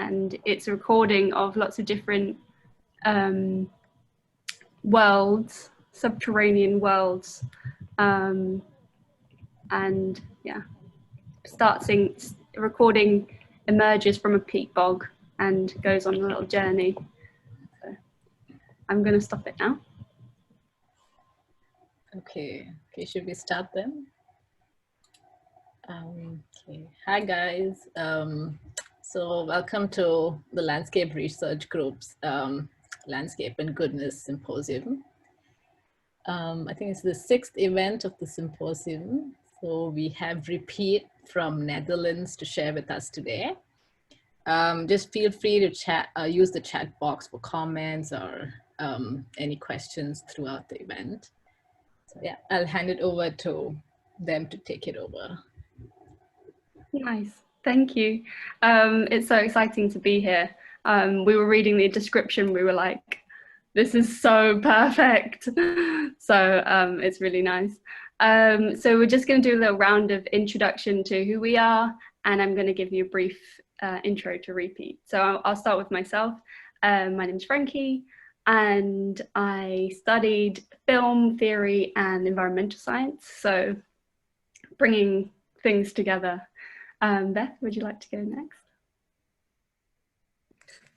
and it's a recording of lots of different worlds, subterranean worlds, and yeah, recording emerges from a peat bog and goes on a little journey. So I'm going to stop it now. Okay, should we start then? Okay, hi guys. So welcome to the Landscape Research Group's Landscape and Goodness Symposium. I think it's the 6th event of the symposium. So we have Re-Peat from Netherlands to share with us today. Just feel free to chat, use the chat box for comments or any questions throughout the event. So yeah, I'll hand it over to them to take it over. Nice, thank you. It's so exciting to be here. We were reading the description, we were like, this is so perfect. So it's really nice. So we're just going to do a little round of introduction to who we are, and I'm going to give you a brief intro to Re-Peat. So I'll start with myself. My name's Frankie, and I studied film theory and environmental science, so bringing things together. Beth, would you like to go next?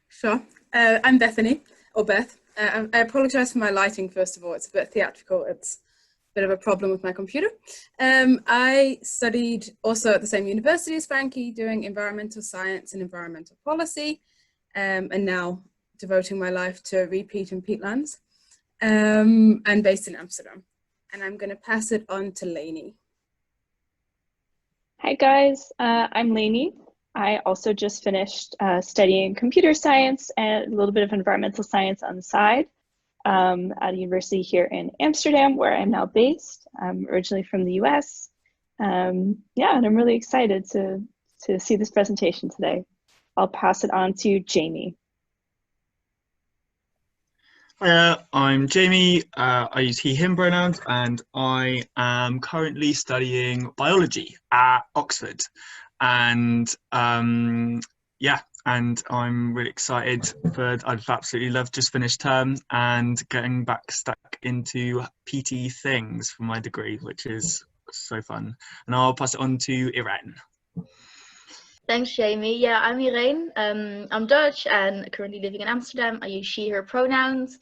Sure. I'm Bethany, or Beth. I apologise for my lighting, first of all. It's a bit theatrical. It's a bit of a problem with my computer. I studied also at the same university as Frankie, doing environmental science and environmental policy, and now devoting my life to Re-Peat and Peatlands, and based in Amsterdam. And I'm going to pass it on to Lainey. Hi guys, I'm Lainey. I also just finished studying computer science and a little bit of environmental science on the side at a university here in Amsterdam, where I'm now based. I'm originally from the US. Yeah, and I'm really excited to see this presentation today. I'll pass it on to Jamie. Hiya, I'm Jamie. I use he, him pronouns, and I am currently studying biology at Oxford. And yeah, and I'm really excited I've absolutely loved just finished term and getting back stuck into PT things for my degree, which is so fun. And I'll pass it on to Irene. Thanks, Jamie. Yeah, I'm Irene. I'm Dutch and currently living in Amsterdam. I use she, her pronouns.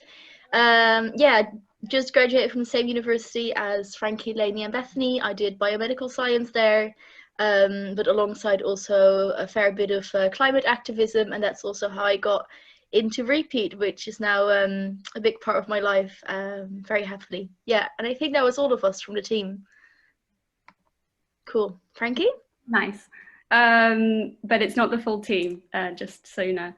Yeah, just graduated from the same university as Frankie, Lainey and Bethany. I did biomedical science there, but alongside also a fair bit of climate activism, and that's also how I got into Re-Peat, which is now a big part of my life, very happily. Yeah, and I think that was all of us from the team. Cool. Frankie? Nice. But it's not the full team, just so you know.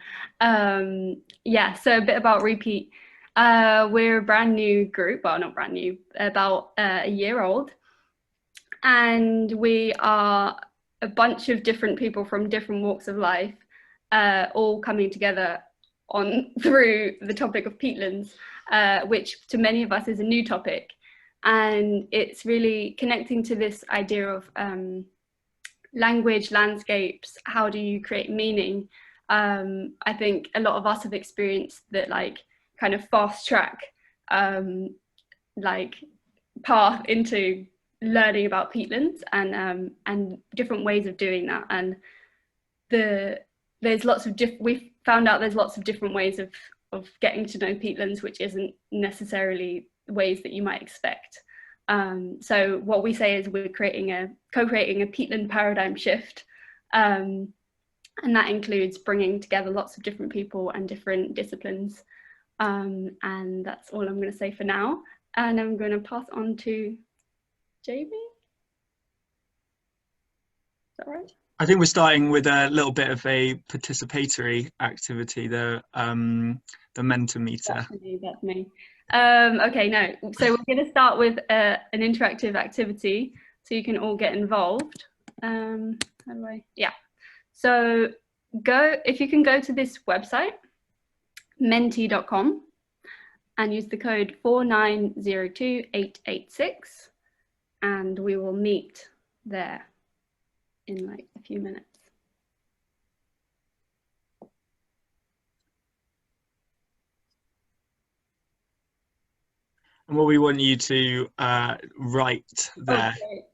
Yeah, so a bit about Re-Peat. We're a brand new group, well, not brand new, about a year old. And we are a bunch of different people from different walks of life, all coming together through the topic of peatlands, which to many of us is a new topic. And it's really connecting to this idea of language, landscapes, how do you create meaning? I think a lot of us have experienced that like kind of fast track like path into learning about peatlands and different ways of doing that. And there's lots of we've found out there's lots of different ways of getting to know peatlands, which isn't necessarily ways that you might expect. So what we say is we're co-creating a peatland paradigm shift, and that includes bringing together lots of different people and different disciplines, and that's all I'm going to say for now, and I'm going to pass on to Jamie. Is that right? I think we're starting with a little bit of a participatory activity, the Mentimeter. That's me. Okay, no. So we're going to start with an interactive activity, so you can all get involved. How do I? Yeah. So if you can go to this website, menti.com, and use the code 4902886, and we will meet there in like a few minutes. And what we want you to write there. Okay.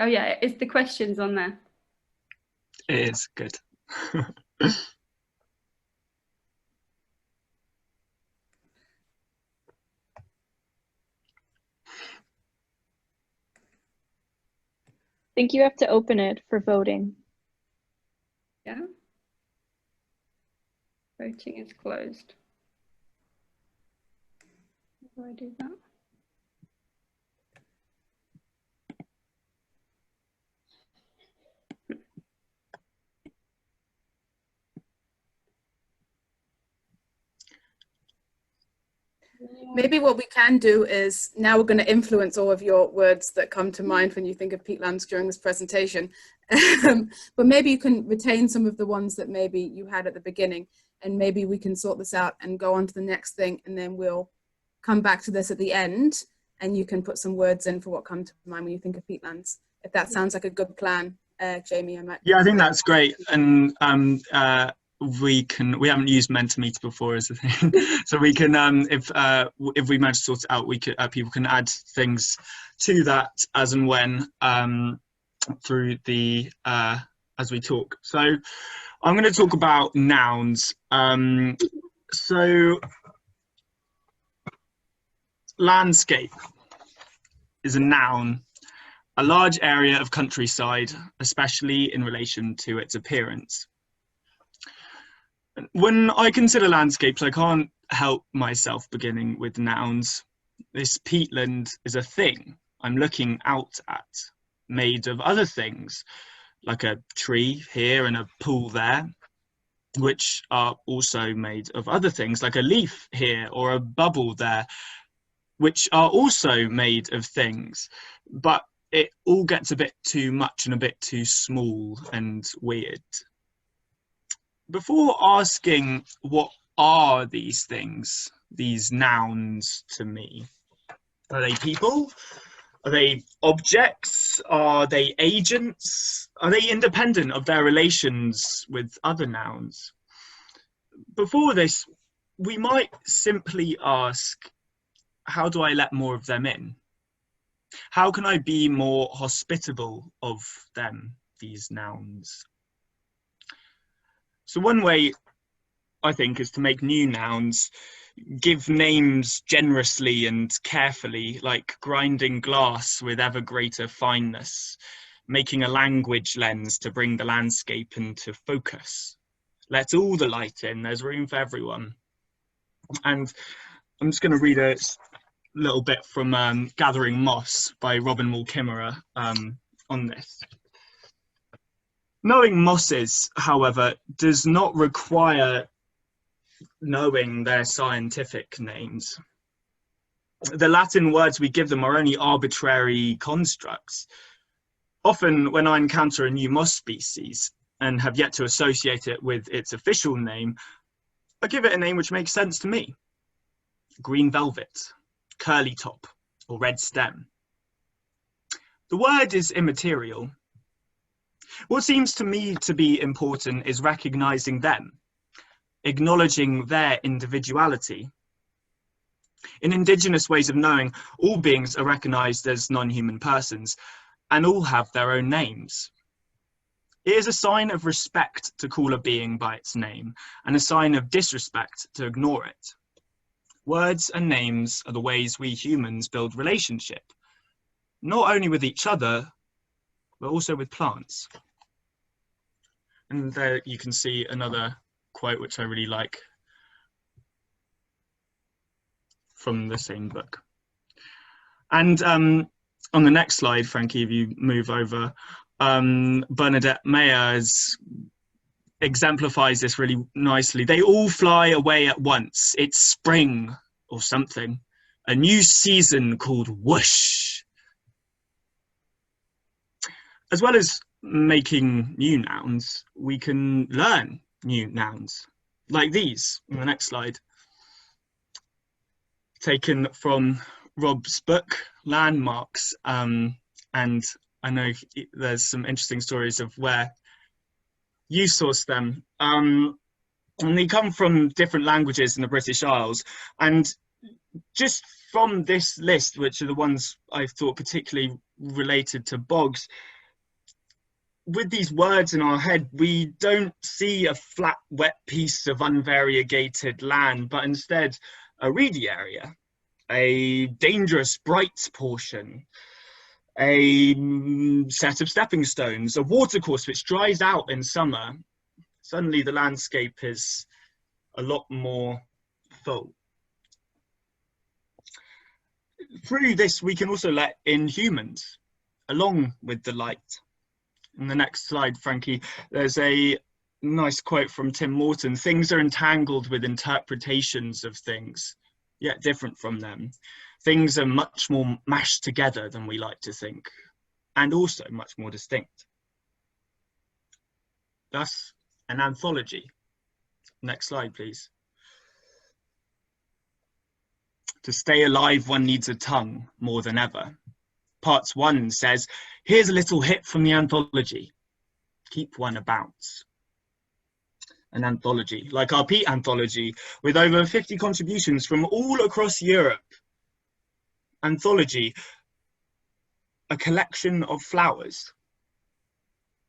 Oh yeah, is the questions on there? It is good. I think you have to open it for voting. Yeah. Voting is closed. How do I do that? Maybe what we can do is, now we're going to influence all of your words that come to mind when you think of peatlands during this presentation. But maybe you can retain some of the ones that maybe you had at the beginning, and maybe we can sort this out and go on to the next thing, and then we'll come back to this at the end, and you can put some words in for what come to mind when you think of peatlands. If that sounds like a good plan, Jamie, I might. Yeah, I think that's great. And we haven't used Mentimeter before as a thing, so we can if we manage to sort it out, we could people can add things to that as and when through the as we talk. So I'm going to talk about nouns. So landscape is a noun, a large area of countryside, especially in relation to its appearance. When I consider landscapes, I can't help myself beginning with nouns. This peatland is a thing I'm looking out at, made of other things, like a tree here and a pool there, which are also made of other things, like a leaf here or a bubble there, which are also made of things. But it all gets a bit too much and a bit too small and weird. Before asking what are these things, these nouns to me, are they people? Are they objects? Are they agents? Are they independent of their relations with other nouns? Before this, we might simply ask, how do I let more of them in? How can I be more hospitable of them, these nouns? So one way, I think, is to make new nouns, give names generously and carefully, like grinding glass with ever greater fineness, making a language lens to bring the landscape into focus. Let all the light in, there's room for everyone. And I'm just going to read a little bit from Gathering Moss by Robin Wall Kimmerer on this. Knowing mosses, however, does not require knowing their scientific names. The Latin words we give them are only arbitrary constructs. Often when I encounter a new moss species and have yet to associate it with its official name, I give it a name which makes sense to me. Green velvet, curly top, or red stem. The word is immaterial. What seems to me to be important is recognizing them, acknowledging their individuality. In indigenous ways of knowing, all beings are recognized as non-human persons and all have their own names. It is a sign of respect to call a being by its name and a sign of disrespect to ignore it. Words and names are the ways we humans build relationship, not only with each other, but also with plants. And there you can see another quote which I really like from the same book. And on the next slide, Frankie, if you move over, Bernadette Meyers exemplifies this really nicely. They all fly away at once. It's spring or something, a new season called whoosh. As well as making new nouns, we can learn new nouns, like these on the next slide, taken from Rob's book, Landmarks, and I know there's some interesting stories of where you source them, and they come from different languages in the British Isles, and just from this list, which are the ones I thought particularly related to bogs, with these words in our head, we don't see a flat, wet piece of unvariegated land, but instead a reedy area, a dangerous, bright portion, a set of stepping stones, a watercourse which dries out in summer. Suddenly the landscape is a lot more full. Through this, we can also let in humans, along with the light. In the next slide, Frankie, there's a nice quote from Tim Morton: "Things are entangled with interpretations of things, yet different from them. Things are much more mashed together than we like to think, and also much more distinct." Thus, an anthology. Next slide, please. To stay alive, one needs a tongue more than ever. Parts 1 says, "Here's a little hit from the anthology. Keep one about." An anthology, like our Peat anthology, with over 50 contributions from all across Europe. Anthology, a collection of flowers.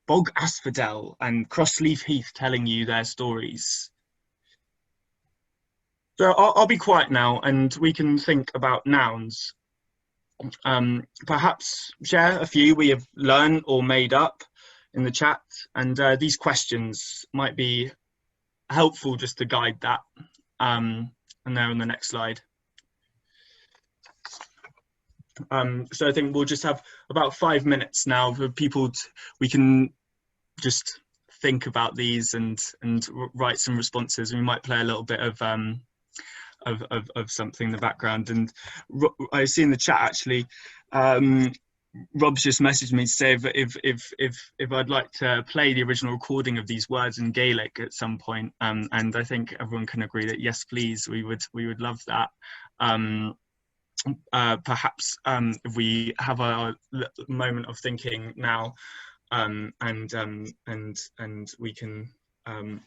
Bog asphodel and crossleaf heath telling you their stories. So I'll be quiet now and we can think about nouns. Perhaps share a few we have learned or made up in the chat, and these questions might be helpful just to guide that. And they're on the next slide. So I think we'll just have about 5 minutes now for people we can just think about these and write some responses. We might play a little bit of something in the background. And I see in the chat actually, Rob's just messaged me to say if I'd like to play the original recording of these words in Gaelic at some point, and I think everyone can agree that yes, please, we would love that. Perhaps if we have a moment of thinking now, and we can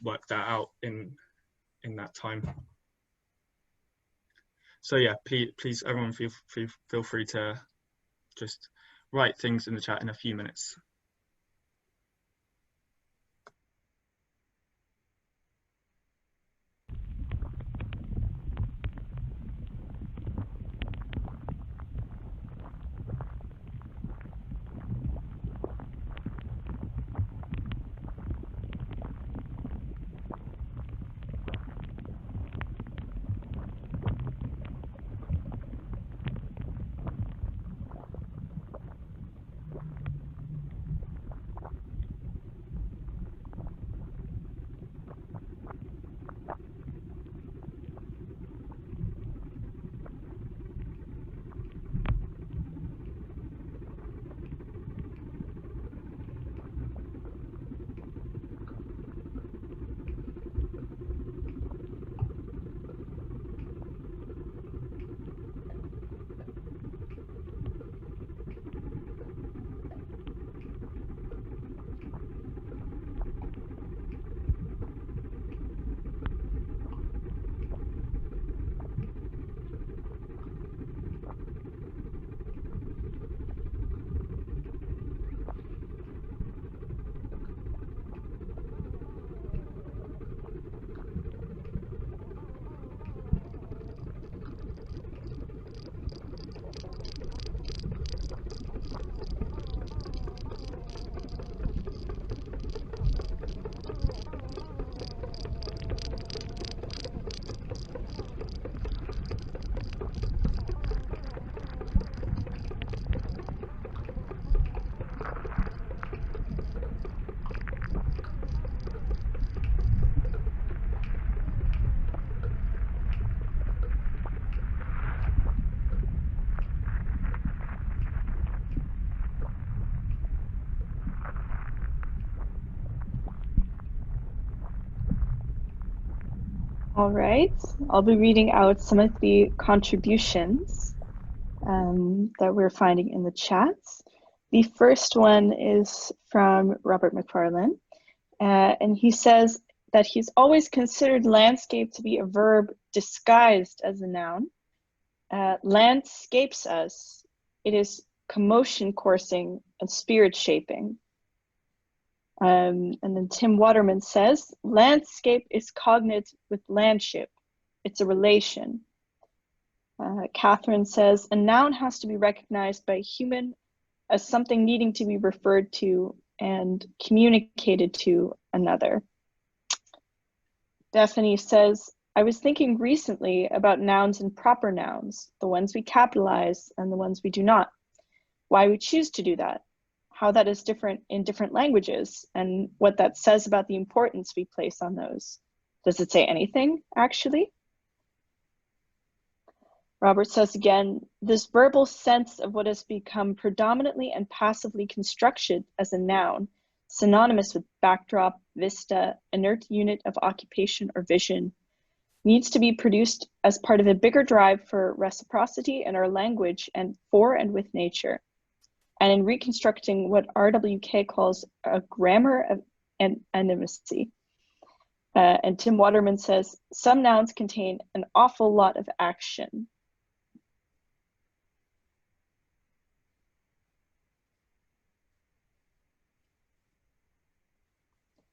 work that out in that time. So yeah, please everyone feel free to just write things in the chat in a few minutes. All right, I'll be reading out some of the contributions that we're finding in the chats. The first one is from Robert Macfarlane, and he says that he's always considered landscape to be a verb disguised as a noun. Landscapes us. It is commotion coursing and spirit shaping. And then Tim Waterman says, landscape is cognate with landship. It's a relation. Catherine says, a noun has to be recognized by a human as something needing to be referred to and communicated to another. Bethany says, I was thinking recently about nouns and proper nouns, the ones we capitalize and the ones we do not. Why we choose to do that, how that is different in different languages, and what that says about the importance we place on those. Does it say anything, actually? Robert says again, this verbal sense of what has become predominantly and passively constructed as a noun, synonymous with backdrop, vista, inert unit of occupation or vision, needs to be produced as part of a bigger drive for reciprocity in our language and for and with nature, and in reconstructing what RWK calls a grammar of animacy. And Tim Waterman says, some nouns contain an awful lot of action.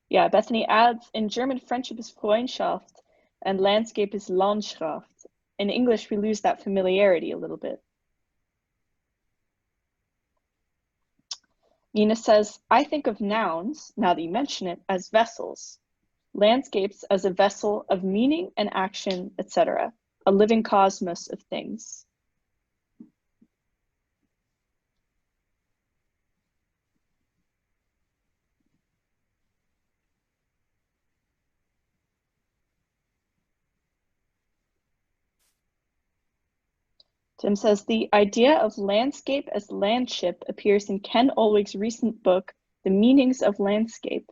Yeah, Bethany adds, in German, friendship is Freundschaft and landscape is Landschaft. In English, we lose that familiarity a little bit. Nina says, I think of nouns, now that you mention it, as vessels. Landscapes as a vessel of meaning and action, etc. A living cosmos of things. Tim says, the idea of landscape as landship appears in Ken Olwig's recent book, The Meanings of Landscape.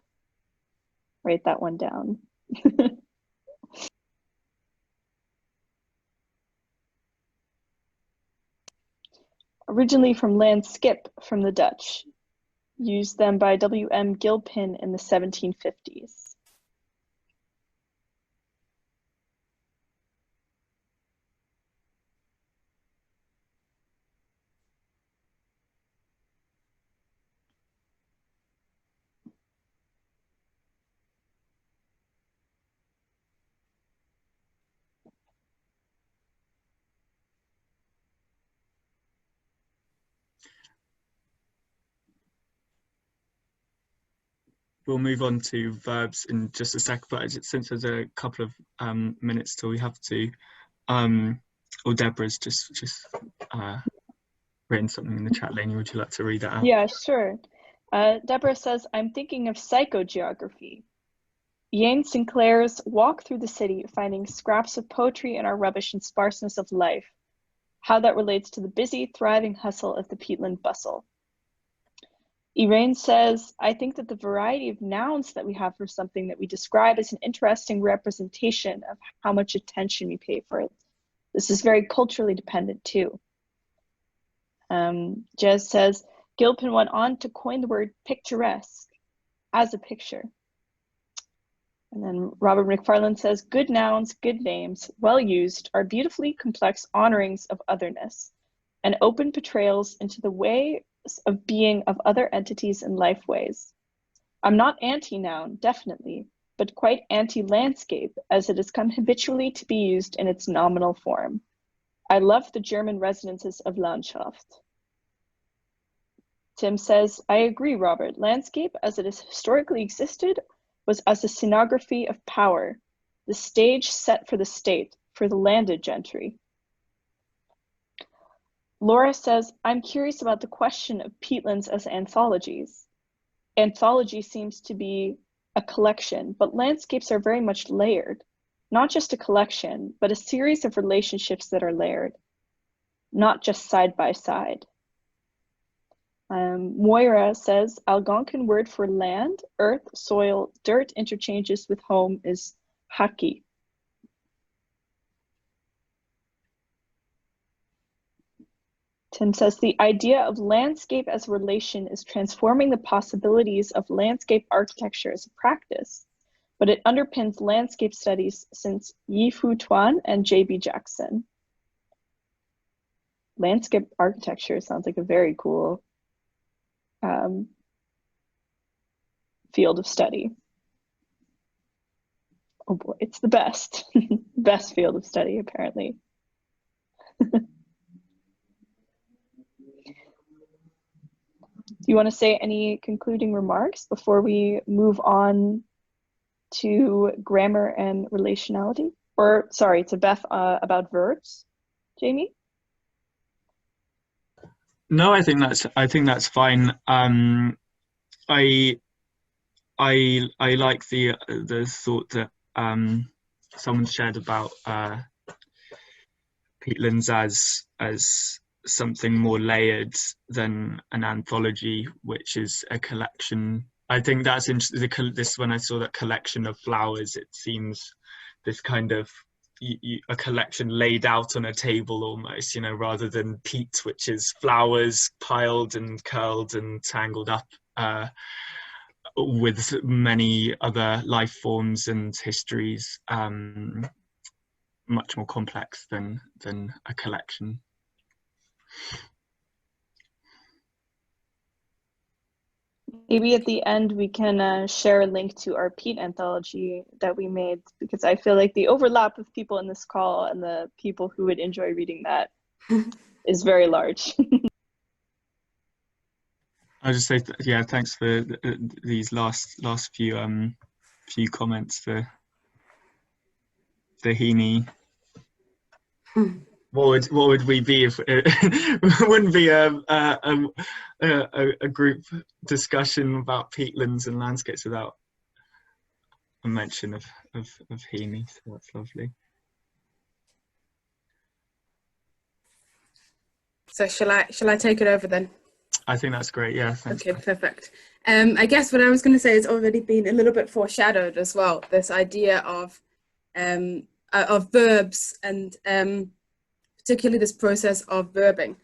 Write that one down. Originally from landskip from the Dutch, used then by W.M. Gilpin in the 1750s. We'll move on to verbs in just a sec, but since there's a couple of minutes till we have to, or Deborah's just written something in the chat. Lainey, would you like to read that out? Yeah, sure. Deborah says, I'm thinking of psychogeography. Yane Sinclair's Walk Through the City, finding scraps of poetry in our rubbish and sparseness of life, how that relates to the busy, thriving hustle of the peatland bustle. Elaine says, I think that the variety of nouns that we have for something that we describe is an interesting representation of how much attention we pay for it. This is very culturally dependent too. Jez says, Gilpin went on to coin the word picturesque as a picture. And then Robert Macfarlane says, good nouns, good names, well used, are beautifully complex honorings of otherness and open portrayals into the ways of being of other entities and life ways. I'm not anti-noun, definitely, but quite anti-landscape, as it has come habitually to be used in its nominal form. I love the German resonances of Landschaft. Tim says, I agree, Robert. Landscape, as it has historically existed, was as a scenography of power, the stage set for the state, for the landed gentry. Laura says, I'm curious about the question of peatlands as anthologies. Anthology seems to be a collection, but landscapes are very much layered. Not just a collection, but a series of relationships that are layered, not just side by side. Moira says, Algonquin word for land, earth, soil, dirt interchanges with home is haki. Tim says, the idea of landscape as a relation is transforming the possibilities of landscape architecture as a practice, but it underpins landscape studies since Yi Fu Tuan and J.B. Jackson. landscape architecture sounds like a very cool field of study. Oh boy, it's the best, best field of study, apparently. Do you want to say any concluding remarks before we move on to grammar and relationality? Or, sorry, to Beth about verbs, Jamie? No, I think that's fine. I like the thought that someone shared about Peatlands as something more layered than an anthology, which is a collection. I think that's interesting. This, when I saw that collection of flowers, it seems this kind of a collection laid out on a table almost, you know, rather than peat, which is flowers piled and curled and tangled up with many other life forms and histories, much more complex than a collection. Maybe at the end we can share a link to our Peat anthology that we made, because I feel like the overlap of people in this call and the people who would enjoy reading that is very large. I'll just say, yeah, thanks for these last few comments for the Heaney. What would we be if it wouldn't be a group discussion about peatlands and landscapes without a mention of Heaney? So that's lovely. So shall I take it over then? I think that's great. Yeah. Thanks. Okay, perfect. I guess what I was going to say has already been a little bit foreshadowed as well. This idea of verbs and particularly this process of verbing.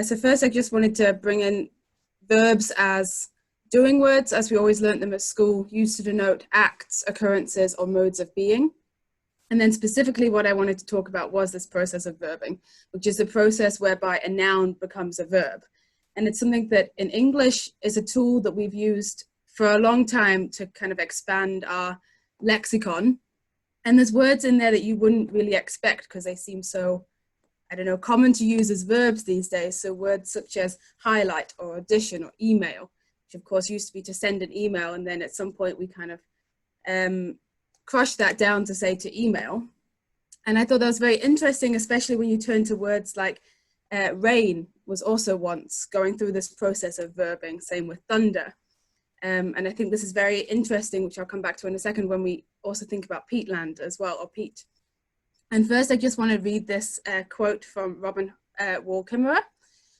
So first, I just wanted to bring in verbs as doing words, as we always learnt them at school, used to denote acts, occurrences, or modes of being. And then specifically what I wanted to talk about was this process of verbing, which is the process whereby a noun becomes a verb. And it's something that in English is a tool that we've used for a long time to kind of expand our lexicon. And there's words in there that you wouldn't really expect because they seem so, I don't know, common to use as verbs these days. So words such as highlight or audition or email, which of course used to be to send an email, and then at some point we kind of crushed that down to say to email. And I thought that was very interesting, especially when you turn to words like rain was also once going through this process of verbing, same with thunder. And I think this is very interesting, which I'll come back to in a second when we also think about peatland as well, or peat. And first, I just want to read this quote from Robert Macfarlane.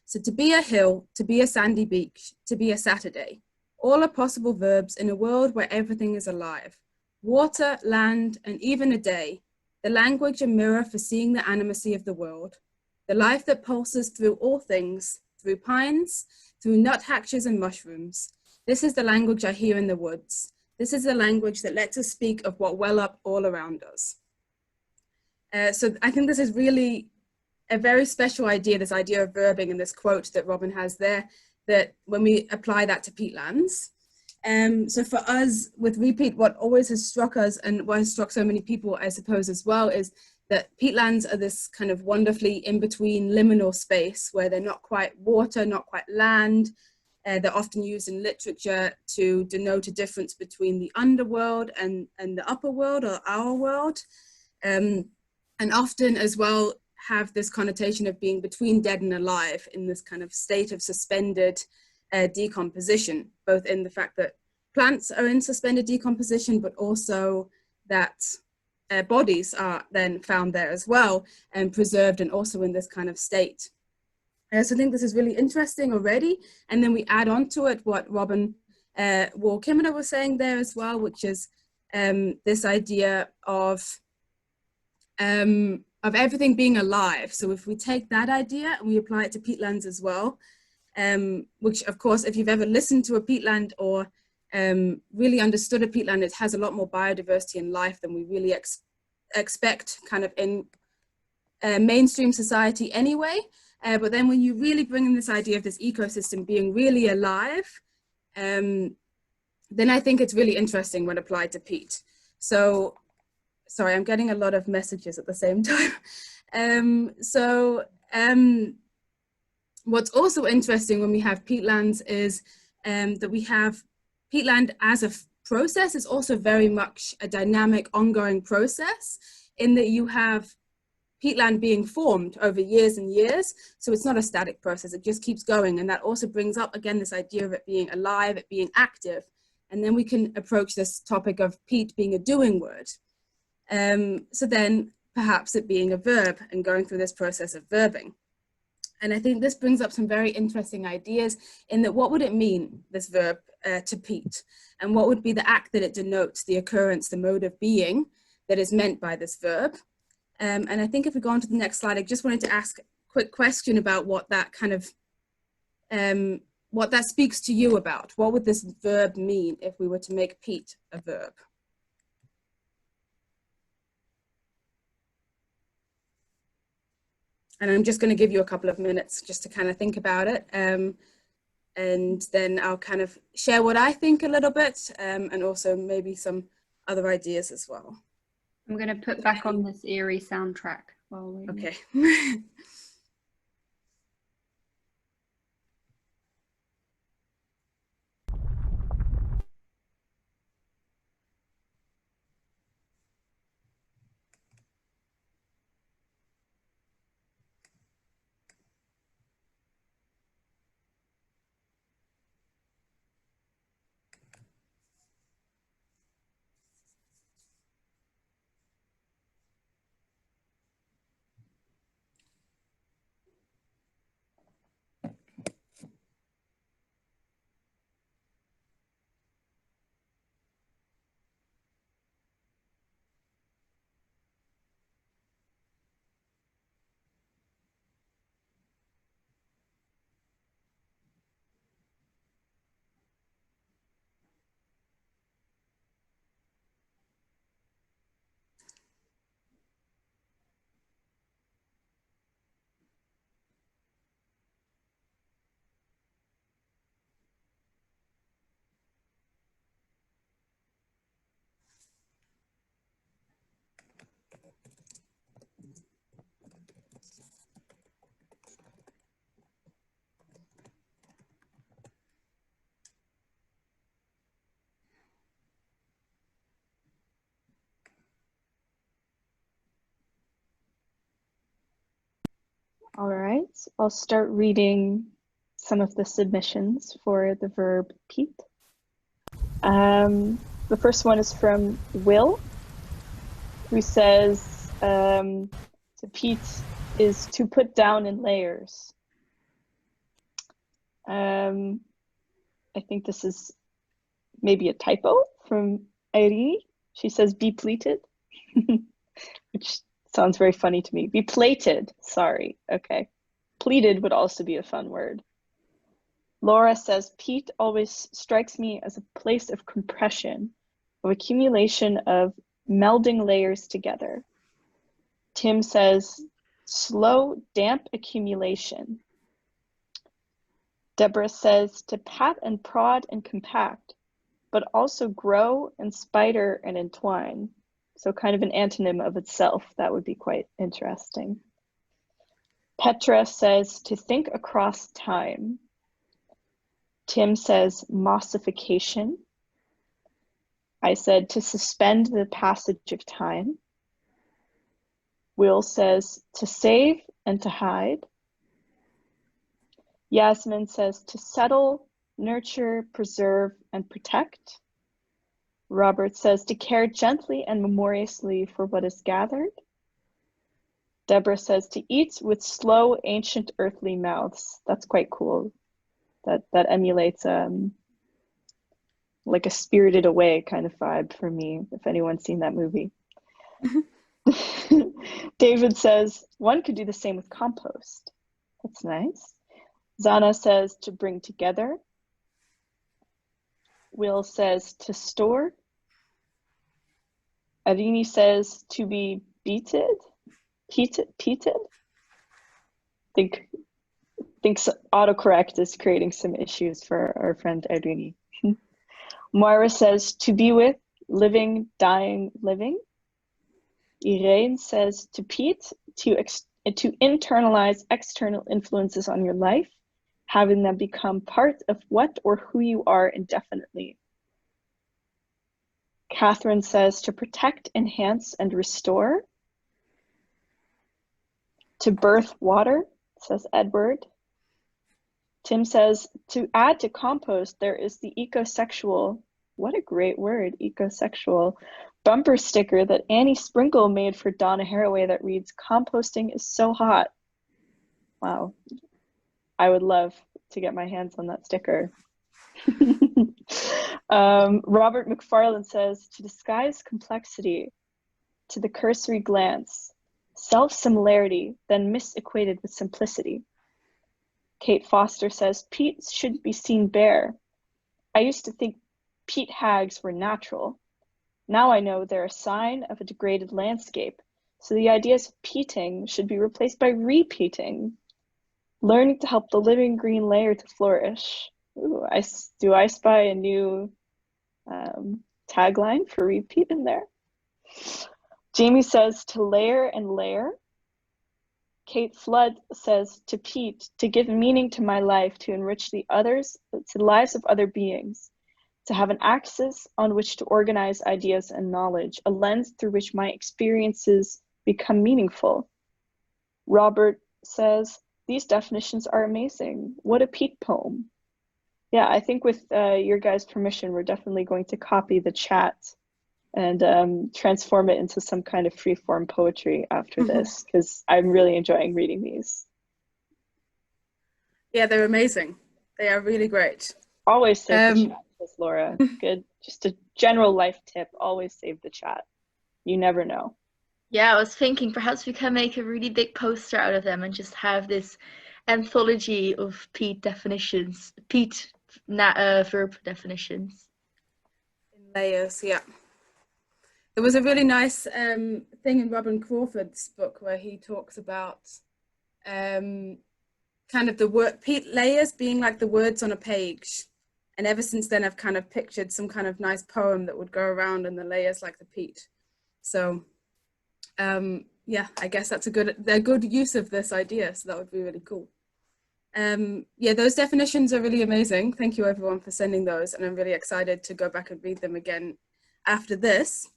So, to be a hill, to be a sandy beach, to be a Saturday, all are possible verbs in a world where everything is alive. Water, land, and even a day, the language a mirror for seeing the animacy of the world, the life that pulses through all things, through pines, through nuthatches and mushrooms. This is the language I hear in the woods. This is the language that lets us speak of what well up all around us. So I think this is really a very special idea, this idea of verbing, and this quote that Robin has there, that when we apply that to peatlands. So for us with Re-Peat, what always has struck us, and what has struck so many people, I suppose, as well, is that peatlands are this kind of wonderfully in-between liminal space where they're not quite water, not quite land. They're often used in literature to denote a difference between the underworld and the upper world, or our world. And often as well have this connotation of being between dead and alive in this kind of state of suspended decomposition, both in the fact that plants are in suspended decomposition, but also that bodies are then found there as well and preserved and also in this kind of state. So I think this is really interesting already. And then we add on to it what Robin Macfarlane was saying there as well, which is this idea of everything being alive. So if we take that idea and we apply it to peatlands as well, which of course, if you've ever listened to a peatland or really understood a peatland, it has a lot more biodiversity and life than we really expect kind of in mainstream society anyway. But then when you really bring in this idea of this ecosystem being really alive, then I think it's really interesting when applied to peat. So, sorry, I'm getting a lot of messages at the same time. What's also interesting when we have peatlands is that we have peatland as a process is also very much a dynamic, ongoing process, in that you have peatland being formed over years and years. So it's not a static process, it just keeps going. And that also brings up, again, this idea of it being alive, it being active. And then we can approach this topic of peat being a doing word. So then perhaps it being a verb and going through this process of verbing. And I think this brings up some very interesting ideas in that what would it mean, this verb, to peat? And what would be the act that it denotes, the occurrence, the mode of being that is meant by this verb? And I think if we go on to the next slide, I just wanted to ask a quick question about what that kind of, what that speaks to you about. What would this verb mean if we were to make peat a verb? And I'm just going to give you a couple of minutes just to kind of think about it. And then I'll kind of share what I think a little bit, and also maybe some other ideas as well. I'm going to put back on this eerie soundtrack while we... Okay. All right, I'll start reading some of the submissions for the verb peat. The first one is from Will, who says to peat is to put down in layers. I think this is maybe a typo from Irene. She says be pleated, which sounds very funny to me. Be plated, sorry, okay. Pleated would also be a fun word. Laura says, peat always strikes me as a place of compression, of accumulation of melding layers together. Tim says, slow, damp accumulation. Deborah says, to pat and prod and compact, but also grow and spider and entwine. So kind of an antonym of itself. That would be quite interesting. Petra says to think across time. Tim says mossification. I said to suspend the passage of time. Will says to save and to hide. Yasmin says to settle, nurture, preserve, and protect. Robert says to care gently and memoriously for what is gathered. Deborah says to eat with slow, ancient earthly mouths. That's quite cool. That emulates like a Spirited Away kind of vibe for me, if anyone's seen that movie. David says one could do the same with compost. That's nice. Zana says to bring together. Will says to store. Arini says to be peated. I think think autocorrect is creating some issues for our friend Erdwini. Moira says to be with, living, dying, living. Irene says to Pete, to internalize external influences on your life, having them become part of what or who you are indefinitely. Catherine says to protect, enhance, and restore. To birth water, says Edward. Tim says to add to compost, there is the ecosexual, what a great word, ecosexual, bumper sticker that Annie Sprinkle made for Donna Haraway that reads, composting is so hot. Wow, I would love to get my hands on that sticker. Robert Macfarlane says, to disguise complexity, to the cursory glance, self-similarity, then misequated with simplicity. Kate Foster says, Pete should be seen bare. I used to think peat hags were natural. Now I know they're a sign of a degraded landscape, so the ideas of peating should be replaced by repeating, learning to help the living green layer to flourish. Ooh, do I spy a new tagline for Re-Peat in there? Jamie says to layer and layer. Kate Flood says to Pete, to give meaning to my life, to enrich the lives of other beings, to have an axis on which to organize ideas and knowledge, a lens through which my experiences become meaningful. Robert says, these definitions are amazing. What a Pete poem. Yeah, I think with your guys' permission, we're definitely going to copy the chat and transform it into some kind of free-form poetry after this, because I'm really enjoying reading these. Yeah, they're amazing. They are really great. Always save the chat, says Laura. Good, just a general life tip, always save the chat. You never know. Yeah, I was thinking perhaps we can make a really big poster out of them and just have this anthology of Pete definitions, verb definitions. In layers, yeah. There was a really nice thing in Robin Crawford's book where he talks about kind of the word Pete layers being like the words on a page. And ever since then, I've kind of pictured some kind of nice poem that would go around in the layers like the peat. So yeah, I guess that's a good use of this idea. So that would be really cool. Yeah, those definitions are really amazing. Thank you everyone for sending those. And I'm really excited to go back and read them again after this.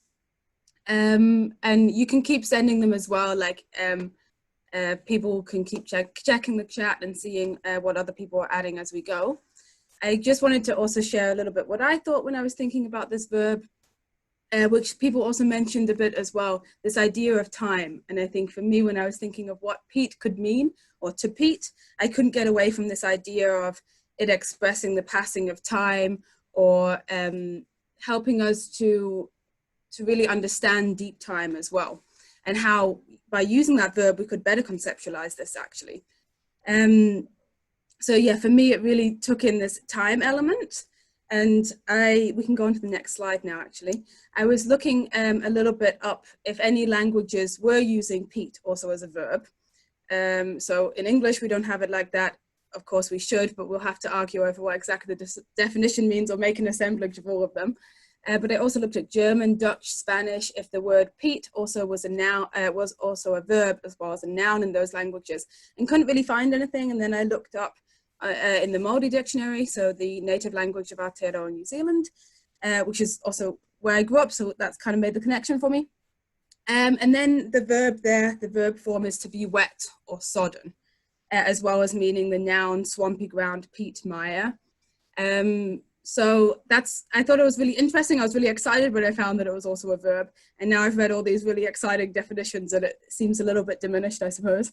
And you can keep sending them as well. Like people can keep checking the chat and seeing what other people are adding as we go. I just wanted to also share a little bit what I thought when I was thinking about this verb, which people also mentioned a bit as well, this idea of time. And I think for me, when I was thinking of what Pete could mean, or to Pete, I couldn't get away from this idea of it expressing the passing of time, or helping us to really understand deep time as well, and how by using that verb we could better conceptualize this actually. So yeah, for me it really took in this time element, and we can go on to the next slide now actually. I was looking a little bit up if any languages were using Pete also as a verb. So in English we don't have it like that. Of course we should, but we'll have to argue over what exactly the definition means or make an assemblage of all of them. But I also looked at German, Dutch, Spanish, if the word Pete also was a noun, was also a verb as well as a noun in those languages, and couldn't really find anything. And then I looked up in the Māori dictionary, so the native language of Aotearoa, New Zealand, which is also where I grew up, so that's kind of made the connection for me. And then the verb there, the verb form is to be wet or sodden, as well as meaning the noun swampy ground, peat, mire. So I thought it was really interesting. I was really excited when I found that it was also a verb. And now I've read all these really exciting definitions and it seems a little bit diminished, I suppose.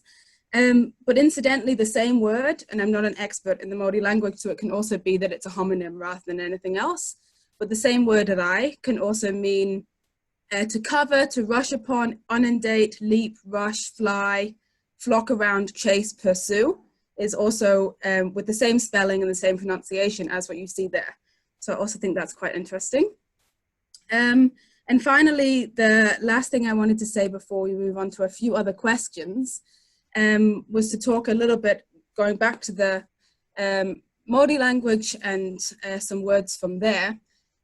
But incidentally, the same word, and I'm not an expert in the Māori language, so it can also be that it's a homonym rather than anything else. But the same word rai can also mean to cover, to rush upon, inundate, leap, rush, fly, flock around, chase, pursue, is also with the same spelling and the same pronunciation as what you see there. So I also think that's quite interesting. And finally, the last thing I wanted to say before we move on to a few other questions was to talk a little bit going back to the Māori language and some words from there,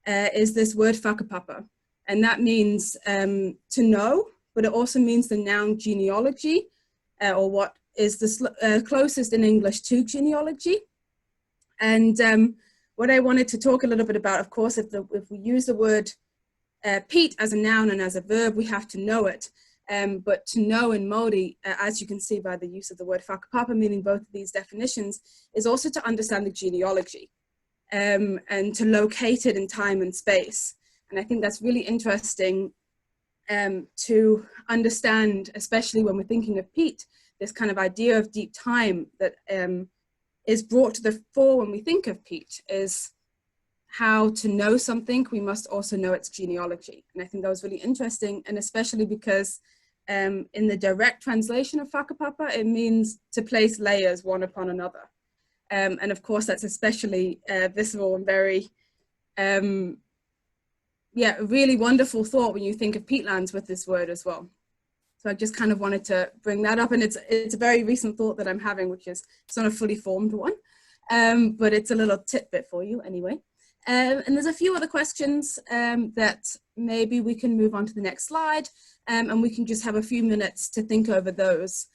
is this word whakapapa. And that means to know, but it also means the noun genealogy, or what is the closest in English to genealogy. And what I wanted to talk a little bit about, of course, if we use the word peat as a noun and as a verb, we have to know it. But to know in Māori, as you can see by the use of the word whakapapa, meaning both of these definitions, is also to understand the genealogy and to locate it in time and space. And I think that's really interesting to understand, especially when we're thinking of peat, this kind of idea of deep time that is brought to the fore when we think of peat, is how to know something, we must also know its genealogy. And I think that was really interesting, and especially because in the direct translation of whakapapa, it means to place layers one upon another. And of course, that's especially visceral and very, yeah, a really wonderful thought when you think of peatlands with this word as well. So I just kind of wanted to bring that up, and it's a very recent thought that I'm having, which is, it's not a fully formed one, but it's a little tidbit for you anyway. And there's a few other questions that maybe we can move on to the next slide, and we can just have a few minutes to think over those.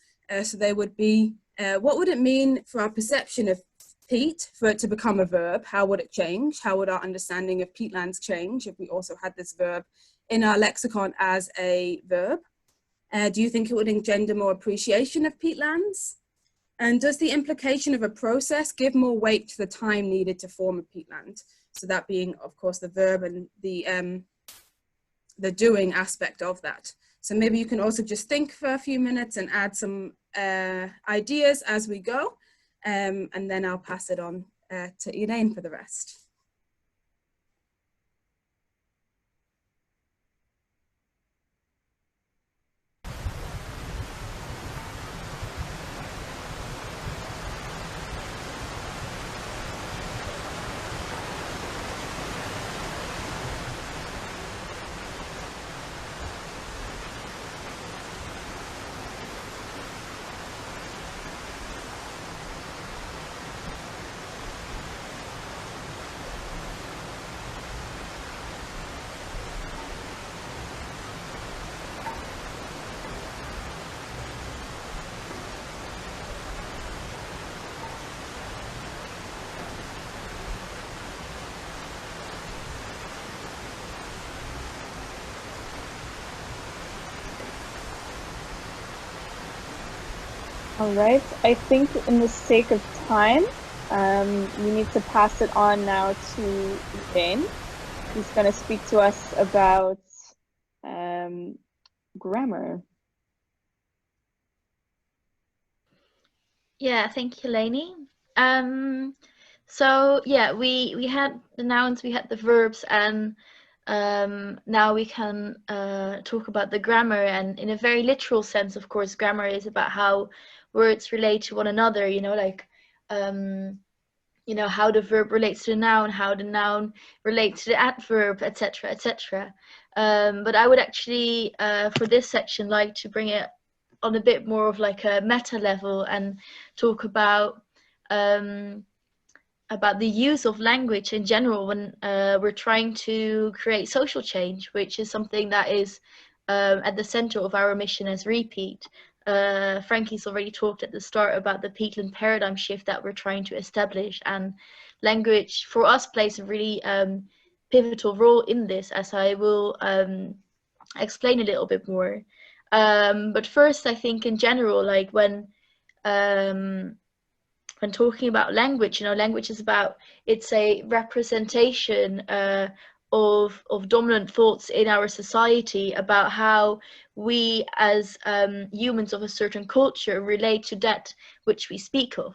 So they would be, what would it mean for our perception of peat, for it to become a verb? How would it change? How would our understanding of peatlands change if we also had this verb in our lexicon as a verb? Do you think it would engender more appreciation of peatlands? And does the implication of a process give more weight to the time needed to form a peatland? So that being, of course, the verb and the doing aspect of that. So maybe you can also just think for a few minutes and add some ideas as we go. And then I'll pass it on to Elaine for the rest. All right, I think in the sake of time, we need to pass it on now to Jane, who's going to speak to us about grammar. Yeah, thank you, Lainey. So yeah, we had the nouns, we had the verbs, and now we can talk about the grammar. And in a very literal sense, of course, grammar is about how words relate to one another, you know, like you know, how the verb relates to the noun, how the noun relates to the adverb, etc., etc. But I would actually for this section like to bring it on a bit more of like a meta level and talk about the use of language in general when we're trying to create social change, which is something that is at the center of our mission as Re-Peat. Frankie's already talked at the start about the peatland paradigm shift that we're trying to establish, and language for us plays a really pivotal role in this, as I will explain a little bit more. But first, I think in general, like when talking about language, you know, language is about, it's a representation of dominant thoughts in our society about how we as humans of a certain culture relate to that which we speak of.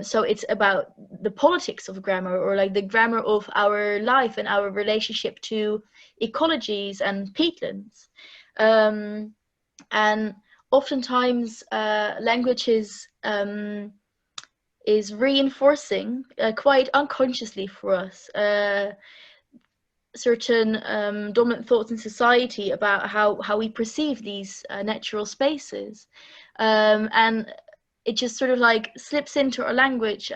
So it's about the politics of grammar, or like the grammar of our life and our relationship to ecologies and peatlands. And oftentimes language is reinforcing quite unconsciously for us certain dominant thoughts in society about how we perceive these natural spaces. And it just sort of like slips into our language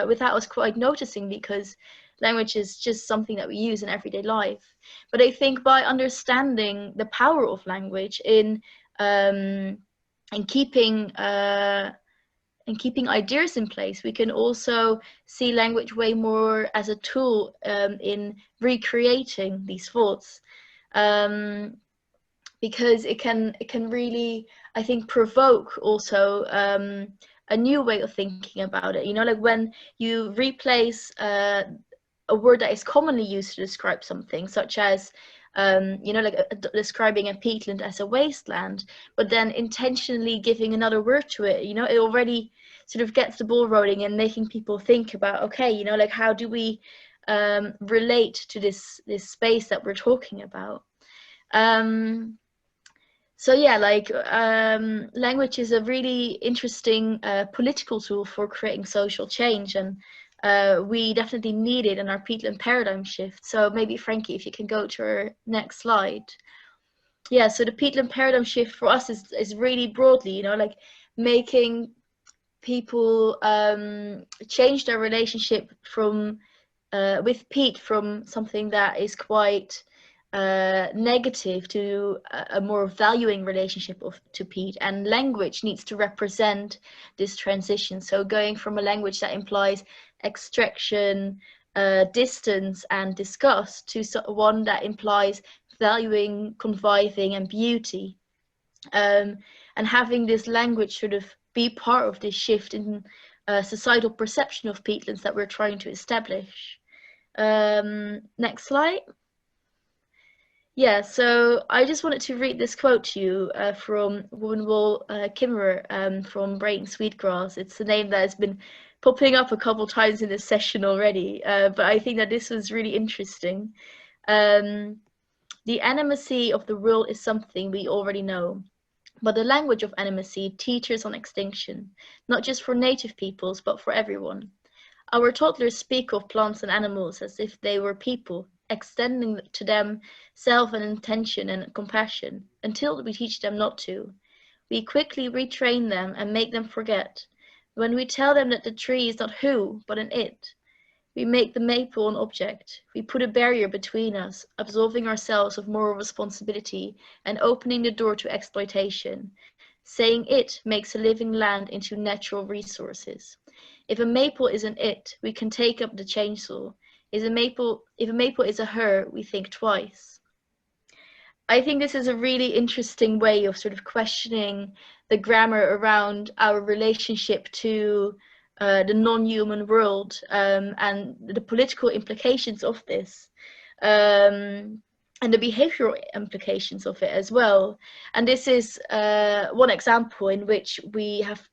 without us quite noticing, because language is just something that we use in everyday life. But I think by understanding the power of language in keeping ideas in place, we can also see language way more as a tool in recreating these thoughts, because it can really, I think, provoke also a new way of thinking about it. You know, like when you replace a word that is commonly used to describe something, such as you know, like describing a peatland as a wasteland, but then intentionally giving another word to it, you know, it already sort of gets the ball rolling and making people think about, okay, you know, like how do we relate to this space that we're talking about. So yeah, like language is a really interesting political tool for creating social change, and we definitely need it in our peatland paradigm shift. So maybe Frankie, if you can go to our next slide. Yeah, so the peatland paradigm shift for us is really broadly, you know, like making people change their relationship from with peat from something that is quite negative to a more valuing relationship to peat, and language needs to represent this transition. So going from a language that implies extraction, distance and disgust, to one that implies valuing, conviving and beauty, and having this language sort of be part of this shift in societal perception of peatlands that we're trying to establish. Next slide. Yeah, so I just wanted to read this quote to you from Womenwall Kimmerer from Brain Sweetgrass. It's a name that has been popping up a couple times in this session already, but I think that this was really interesting. The animacy of the world is something we already know, but the language of animacy teeters on extinction, not just for native peoples, but for everyone. Our toddlers speak of plants and animals as if they were people, extending to them self and intention and compassion, until we teach them not to. We quickly retrain them and make them forget. When we tell them that the tree is not who, but an it, we make the maple an object. We put a barrier between us, absolving ourselves of moral responsibility and opening the door to exploitation. Saying it makes a living land into natural resources. If a maple is an it, we can take up the chainsaw. If a maple is a her, we think twice. I think this is a really interesting way of sort of questioning the grammar around our relationship to the non-human world, and the political implications of this, and the behavioral implications of it as well. And this is one example in which we have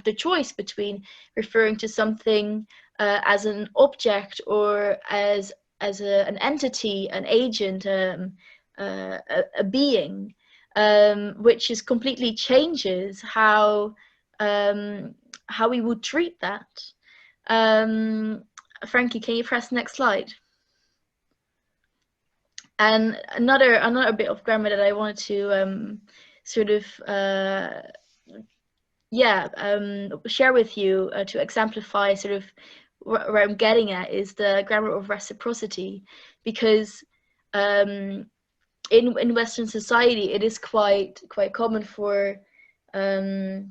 the choice between referring to something as an object or as an entity, an agent, a being, which is completely changes how we would treat that. Frankie, can you press next slide? And another bit of grammar that I wanted to sort of share with you to exemplify sort of where I'm getting at is the grammar of reciprocity, because in Western society it is quite common for the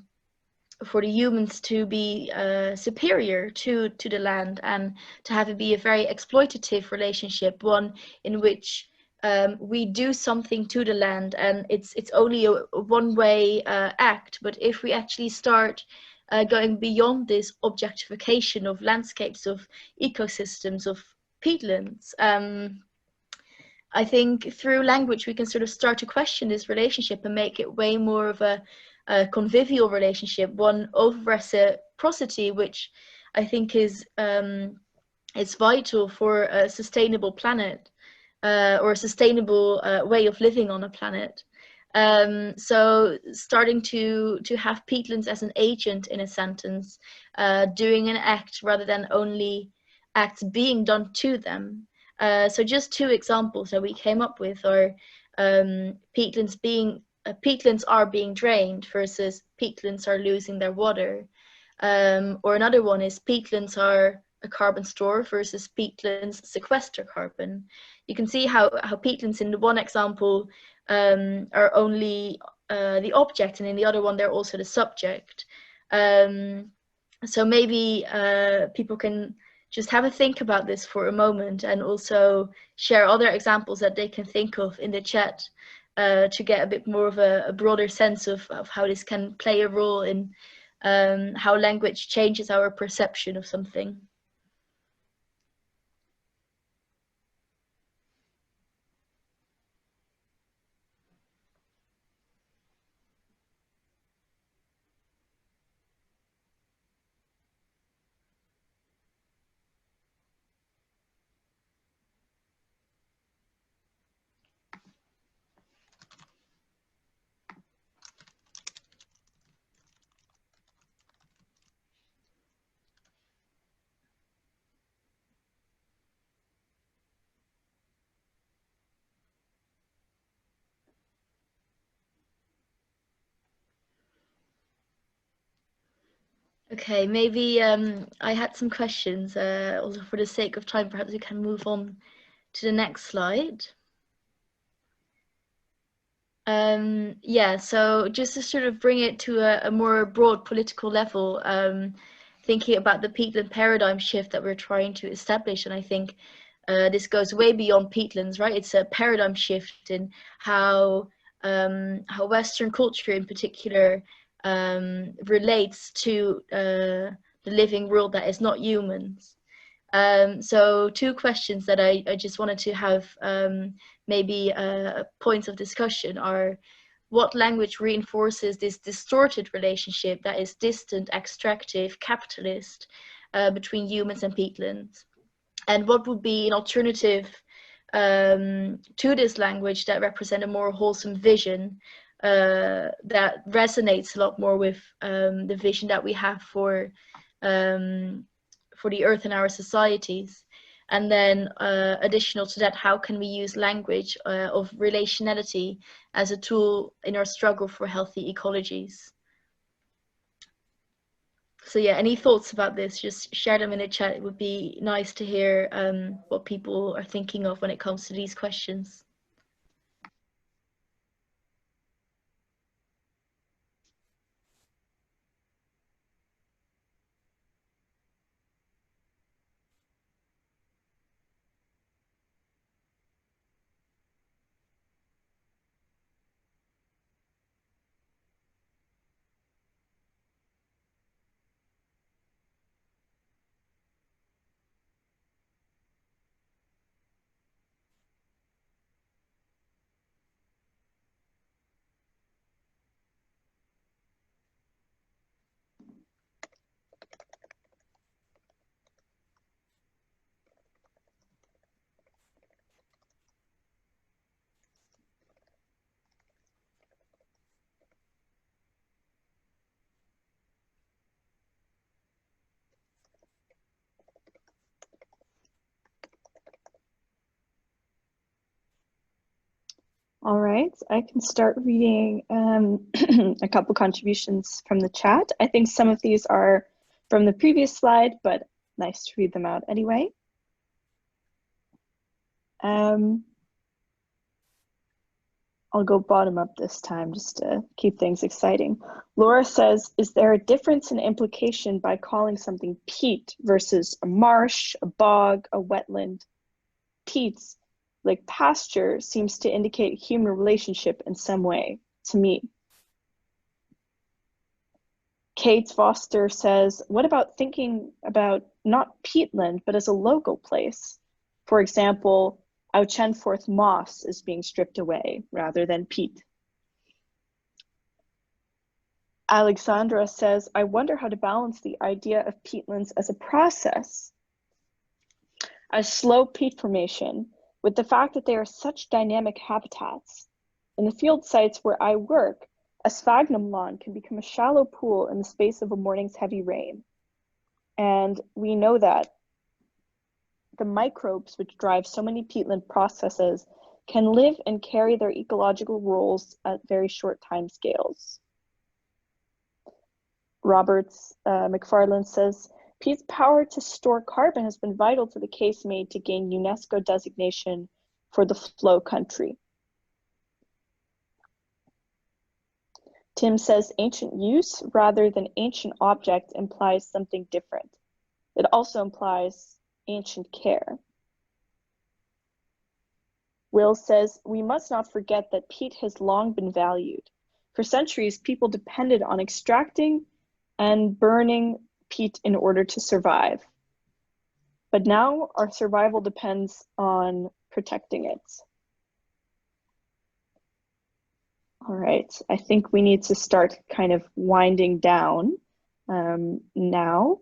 humans to be superior to the land, and to have it be a very exploitative relationship, one in which we do something to the land and it's only a one-way act. But if we actually start going beyond this objectification of landscapes, of ecosystems, of peatlands, I think through language we can sort of start to question this relationship and make it way more of a convivial relationship, one of reciprocity, which I think is vital for a sustainable planet, or a sustainable way of living on a planet. So starting to have peatlands as an agent in a sentence, doing an act rather than only acts being done to them. So just two examples that we came up with are peatlands are being drained versus peatlands are losing their water. Or another one is peatlands are a carbon store versus peatlands sequester carbon. You can see how peatlands in the one example are only the object, and in the other one they're also the subject. So maybe people can just have a think about this for a moment, and also share other examples that they can think of in the chat to get a bit more of a broader sense of how this can play a role in how language changes our perception of something. Okay, maybe I had some questions. Also, for the sake of time, perhaps we can move on to the next slide. Yeah, so just to sort of bring it to a more broad political level, thinking about the peatland paradigm shift that we're trying to establish, and I think this goes way beyond peatlands, right? It's a paradigm shift in how Western culture in particular relates to the living world that is not humans. So two questions that I just wanted to have maybe points of discussion are: what language reinforces this distorted relationship that is distant, extractive, capitalist between humans and peatlands? And what would be an alternative to this language that represent a more wholesome vision that resonates a lot more with the vision that we have for the earth and our societies? And then additional to that, how can we use language of relationality as a tool in our struggle for healthy ecologies? So yeah, any thoughts about this, just share them in the chat. It would be nice to hear what people are thinking of when it comes to these questions. All right, I can start reading a couple contributions from the chat. I think some of these are from the previous slide, but nice to read them out anyway. I'll go bottom up this time just to keep things exciting. Laura says, is there a difference in implication by calling something peat versus a marsh, a bog, a wetland? Peats, like pasture, seems to indicate human relationship in some way to me. Kate Foster says, what about thinking about not peatland, but as a local place? For example, Auchenforth moss is being stripped away rather than peat. Alexandra says, I wonder how to balance the idea of peatlands as a process, as slow peat formation, with the fact that they are such dynamic habitats. In the field sites where I work, a sphagnum lawn can become a shallow pool in the space of a morning's heavy rain. And we know that the microbes which drive so many peatland processes can live and carry their ecological roles at very short time scales. Robert Macfarlane says, peat's power to store carbon has been vital to the case made to gain UNESCO designation for the flow country. Tim says, ancient use rather than ancient object implies something different. It also implies ancient care. Will says, we must not forget that peat has long been valued. For centuries, people depended on extracting and burning peat in order to survive. But now our survival depends on protecting it. All right, I think we need to start kind of winding down now.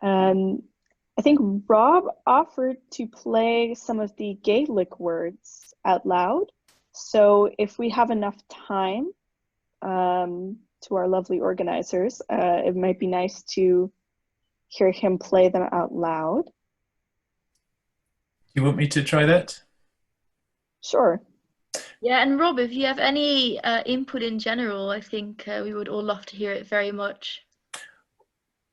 I think Rob offered to play some of the Gaelic words out loud. So if we have enough time, to our lovely organizers, it might be nice to hear him play them out loud. You want me to try that? Sure. Yeah, and Rob, if you have any input in general, I think we would all love to hear it very much.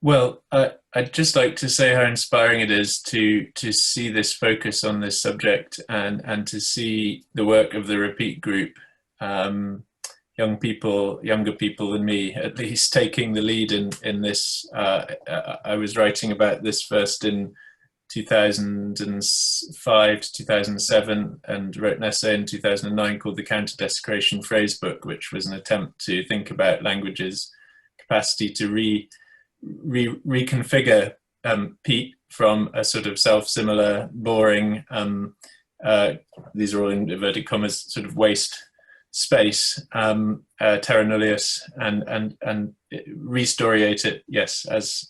Well, I'd just like to say how inspiring it is to see this focus on this subject and to see the work of the Re-Peat group, young people, younger people than me, at least, taking the lead in this. I was writing about this first in 2005 to 2007 and wrote an essay in 2009 called the Counter-Desecration Phrasebook, which was an attempt to think about language's capacity to reconfigure peat from a sort of self-similar, boring, these are all in inverted commas, sort of waste space, terra nullius, and restoriate it, yes, as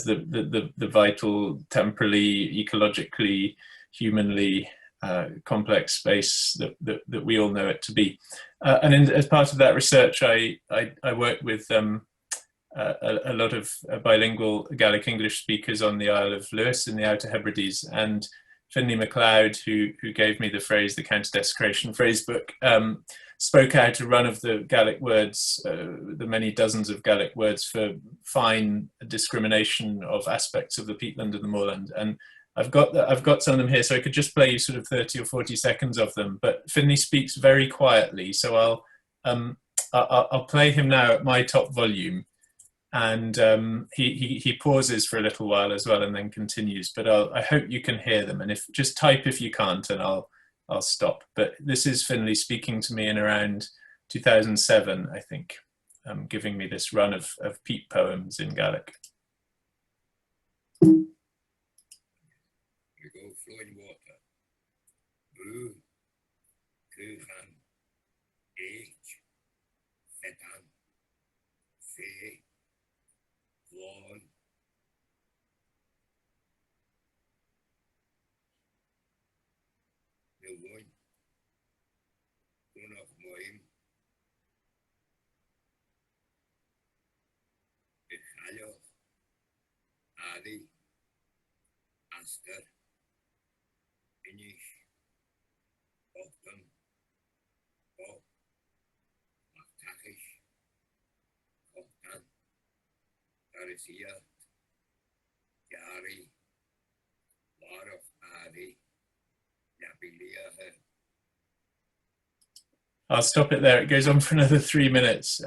the vital, temporally, ecologically, humanly complex space that we all know it to be. As part of that research, I worked with a lot of bilingual Gaelic English speakers on the Isle of Lewis in the Outer Hebrides, and Finlay MacLeod, who gave me the phrase, the Counter-Desecration Phrasebook, spoke out a run of the Gaelic words, the many dozens of Gaelic words for fine discrimination of aspects of the peatland and the moorland. And I've got some of them here, so I could just play you sort of 30 or 40 seconds of them. But Finlay speaks very quietly, so I'll play him now at my top volume. And he pauses for a little while as well and then continues, but I hope you can hear them, and just type if you can't and I'll stop. But this is Finlay speaking to me in around 2007, I think, giving me this run of peat poems in Gaelic. You go flowing water. Boo, Kuhan, H, Fetan, Fee, Lawn, New One, One of Moim, Echalo, Adi, Aster, Inish, Bogdan, Bob, Matakish, Bogdan, Garcia, Yari, Larof Adi, Yabilia. I'll stop it there. It goes on for another 3 minutes.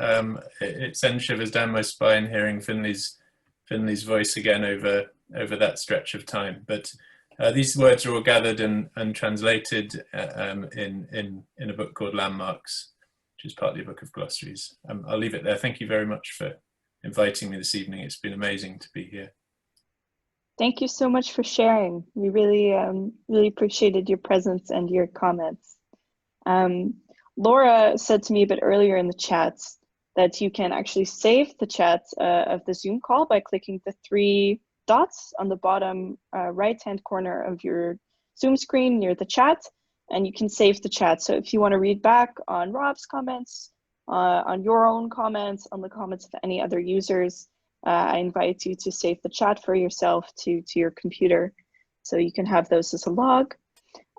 It sends shivers down my spine hearing Finlay's voice again over that stretch of time. But these words are all gathered and translated in a book called Landmarks, which is partly a book of glossaries. I'll leave it there. Thank you very much for inviting me this evening. It's been amazing to be here. Thank you so much for sharing. We really appreciated your presence and your comments. Laura said to me a bit earlier in the chat that you can actually save the chat of the Zoom call by clicking the 3 dots on the bottom right-hand corner of your Zoom screen near the chat, and you can save the chat. So if you want to read back on Rob's comments, on your own comments, on the comments of any other users, I invite you to save the chat for yourself to your computer, so you can have those as a log.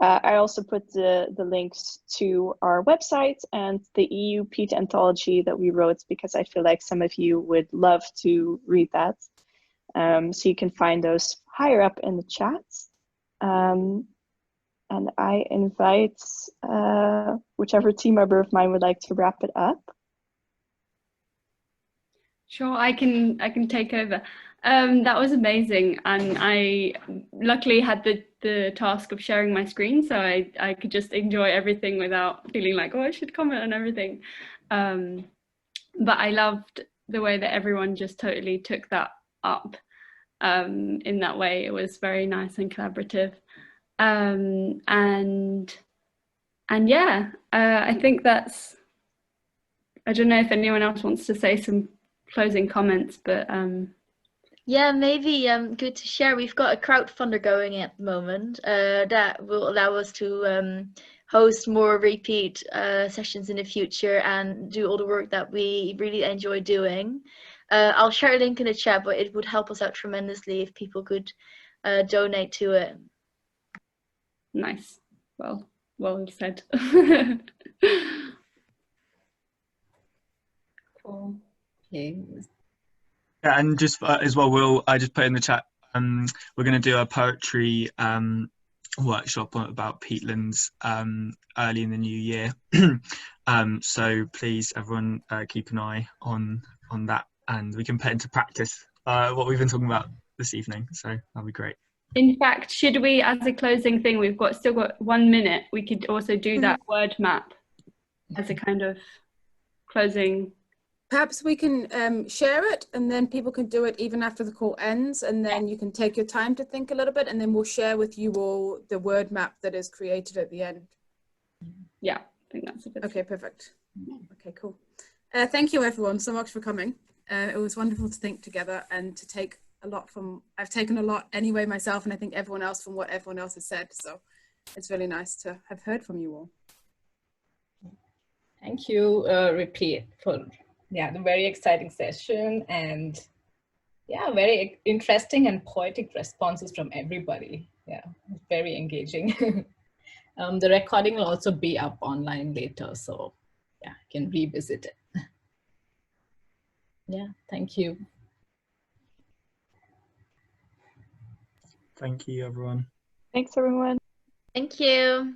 I also put the links to our website and the EU Peat anthology that we wrote, because I feel like some of you would love to read that. So you can find those higher up in the chat. And I invite whichever team member of mine would like to wrap it up. Sure, I can take over. That was amazing, and I luckily had the task of sharing my screen, so I could just enjoy everything without feeling like, oh, I should comment on everything. But I loved the way that everyone just totally took that up in that way. It was very nice and collaborative. And yeah, I think that's, I don't know if anyone else wants to say some closing comments, but yeah, maybe good to share. We've got a crowdfunder going at the moment that will allow us to host more Re-Peat sessions in the future and do all the work that we really enjoy doing. I'll share a link in the chat, but it would help us out tremendously if people could donate to it. Nice. Well said. Cool. Okay. Yeah, and just as well, I just put in the chat, we're going to do a poetry workshop about peatlands early in the new year. So please, everyone, keep an eye on that, and we can put into practice what we've been talking about this evening. So that'll be great. In fact, should we, as a closing thing, we've still got 1 minute, we could also do that word map as a kind of closing. Perhaps we can share it, and then people can do it even after the call ends, and then you can take your time to think a little bit, and then we'll share with you all the word map that is created at the end. Yeah, I think that's a good. Okay, perfect. Okay, cool. Thank you everyone so much for coming. It was wonderful to think together and to take a lot from, I've taken a lot anyway myself, and I think everyone else from what everyone else has said, so it's really nice to have heard from you all. Thank you, Re-Peat, for the very exciting session, and very interesting and poetic responses from everybody. Yeah, very engaging. The recording will also be up online later, so you can revisit it. Yeah, thank you. Thank you, everyone. Thanks, everyone. Thank you.